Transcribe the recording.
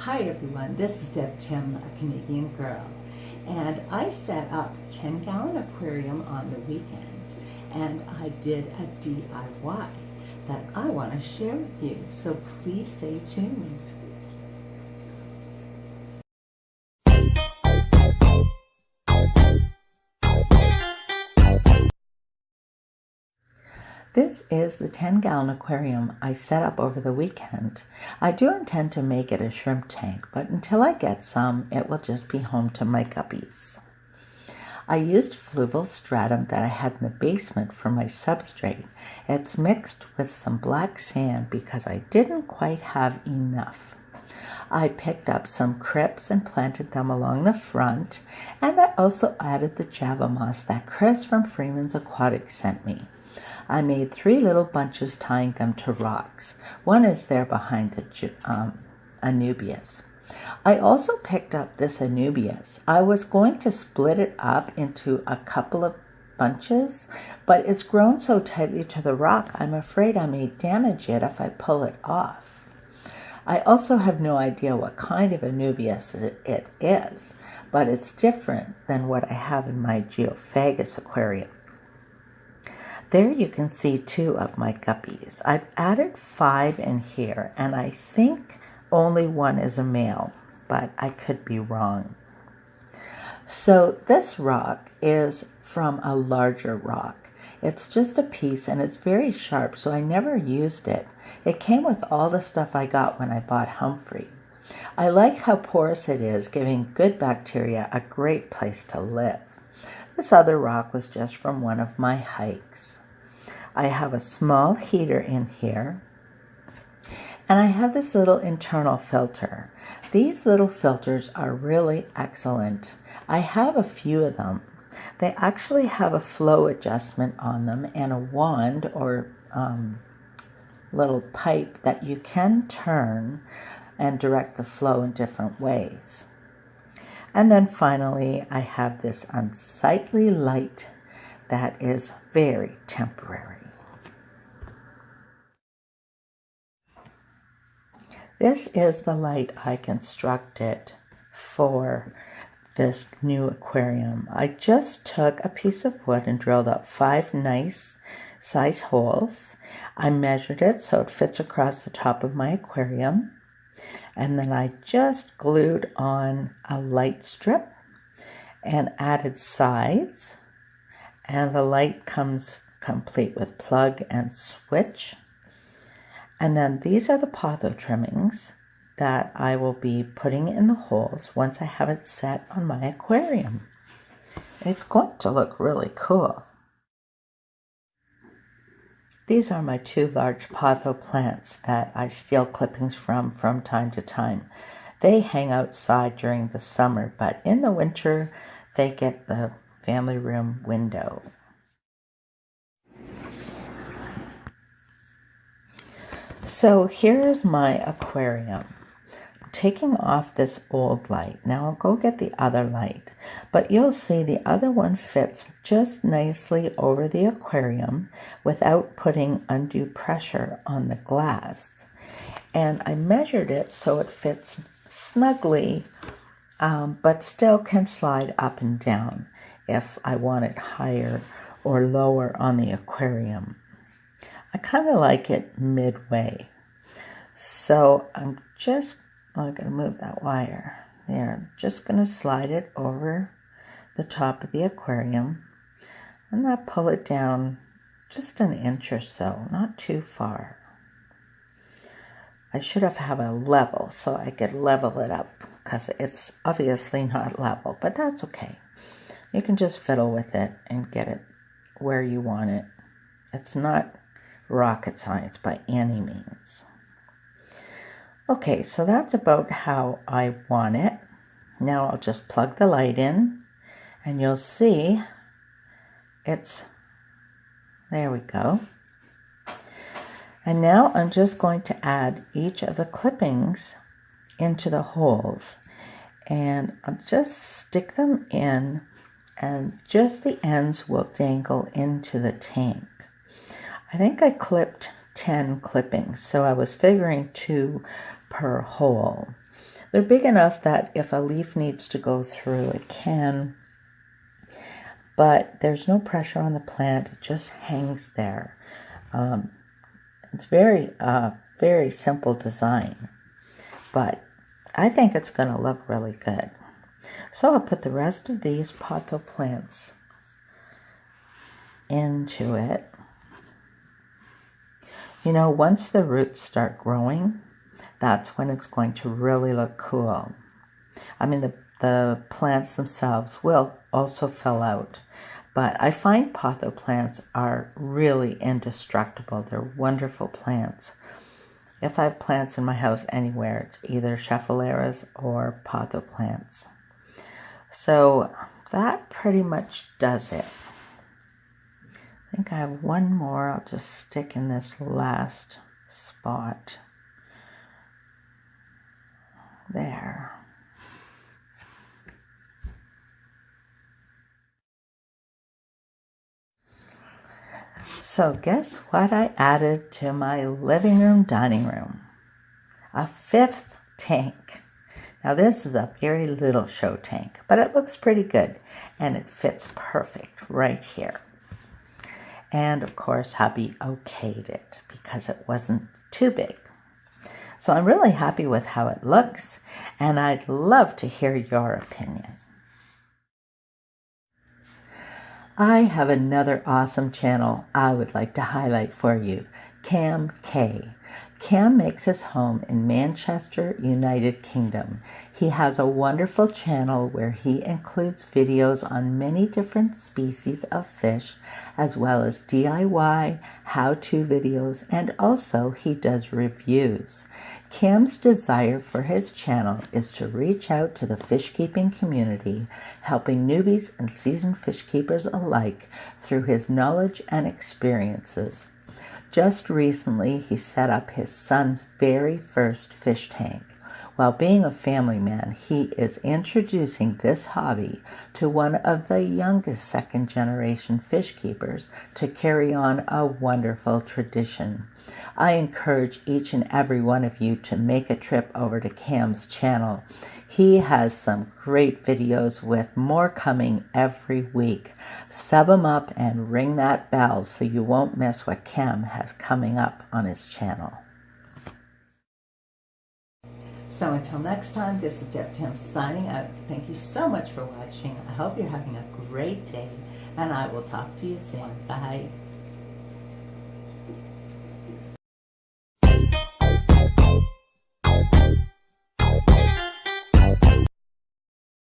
Hi everyone, this is Deb Tim, a Canadian girl, and I set up a 10-gallon aquarium on the weekend, and I did a DIY that I want to share with you, so please stay tuned. This is the 10-gallon aquarium I set up over the weekend. I do intend to make it a shrimp tank, but until I get some, it will just be home to my guppies. I used fluval stratum that I had in the basement for my substrate. It's mixed with some black sand because I didn't quite have enough. I picked up some crypts and planted them along the front, and I also added the Java moss that Chris from Freeman's Aquatics sent me. I made 3 little bunches tying them to rocks. One is there behind the Anubias. I also picked up this Anubias. I was going to split it up into a couple of bunches, but it's grown so tightly to the rock, I'm afraid I may damage it if I pull it off. I also have no idea what kind of Anubias it is, but it's different than what I have in my Geophagus aquarium. There you can see 2 of my guppies. I've added 5 in here, and I think only 1 is a male, but I could be wrong. So this rock is from a larger rock. It's just a piece, and it's very sharp, so I never used it. It came with all the stuff I got when I bought Humphrey. I like how porous it is, giving good bacteria a great place to live. This other rock was just from one of my hikes. I have a small heater in here, and I have this little internal filter. These little filters are really excellent. I have a few of them. They actually have a flow adjustment on them and a wand or little pipe that you can turn and direct the flow in different ways. And then finally, I have this unsightly light that is very temporary. This is the light I constructed for this new aquarium. I just took a piece of wood and drilled out 5 nice size holes. I measured it so it fits across the top of my aquarium. And then I just glued on a light strip and added sides. And the light comes complete with plug and switch. And then these are the potho trimmings that I will be putting in the holes once I have it set on my aquarium. It's going to look really cool. These are my 2 large potho plants that I steal clippings from time to time. They hang outside during the summer, but in the winter they get the family room window. So here's my aquarium. I'm taking off this old light. Now I'll go get the other light, but you'll see the other one fits just nicely over the aquarium without putting undue pressure on the glass. And I measured it so it fits snugly, but still can slide up and down if I want it higher or lower on the aquarium. I kind of like it midway. So I'm going to move that wire there. Just going to slide it over the top of the aquarium and not pull it down just an inch or so, not too far. I should have a level so I could level it up because it's obviously not level, but that's okay. You can just fiddle with it and get it where you want it. It's not rocket science by any means. Okay, so that's about how I want it. Now I'll just plug the light in and you'll see there we go. And now I'm just going to add each of the clippings into the holes, and I'll just stick them in, and just the ends will dangle into the tank. I think I clipped 10 clippings, so I was figuring 2 per hole. They're big enough that if a leaf needs to go through, it can, but there's no pressure on the plant. It just hangs there. It's very simple design, but I think it's going to look really good. So I'll put the rest of these pothos plants into it. You know, once the roots start growing, that's when it's going to really look cool. I mean, the plants themselves will also fill out, but I find pothos plants are really indestructible. They're wonderful plants. If I have plants in my house anywhere, it's either Scheffeleras or pothos plants. So that pretty much does it. I think I have one more. I'll just stick in this last spot. There. So guess what I added to my living room, dining room? A fifth tank. Now this is a very little show tank, but it looks pretty good and it fits perfect right here. And of course, hubby okayed it because it wasn't too big. So I'm really happy with how it looks, and I'd love to hear your opinion. I have another awesome channel I would like to highlight for you, Cam K. Cam makes his home in Manchester, United Kingdom. He has a wonderful channel where he includes videos on many different species of fish, as well as DIY, how-to videos, and also he does reviews. Cam's desire for his channel is to reach out to the fish keeping community, helping newbies and seasoned fish keepers alike through his knowledge and experiences. Just recently, he set up his son's very first fish tank. While being a family man, he is introducing this hobby to one of the youngest second-generation fish keepers to carry on a wonderful tradition. I encourage each and every one of you to make a trip over to Cam's channel. He has some great videos with more coming every week. Sub him up and ring that bell so you won't miss what Cam has coming up on his channel. So until next time, this is Deb Tim signing out. Thank you so much for watching. I hope you're having a great day, and I will talk to you soon. Bye.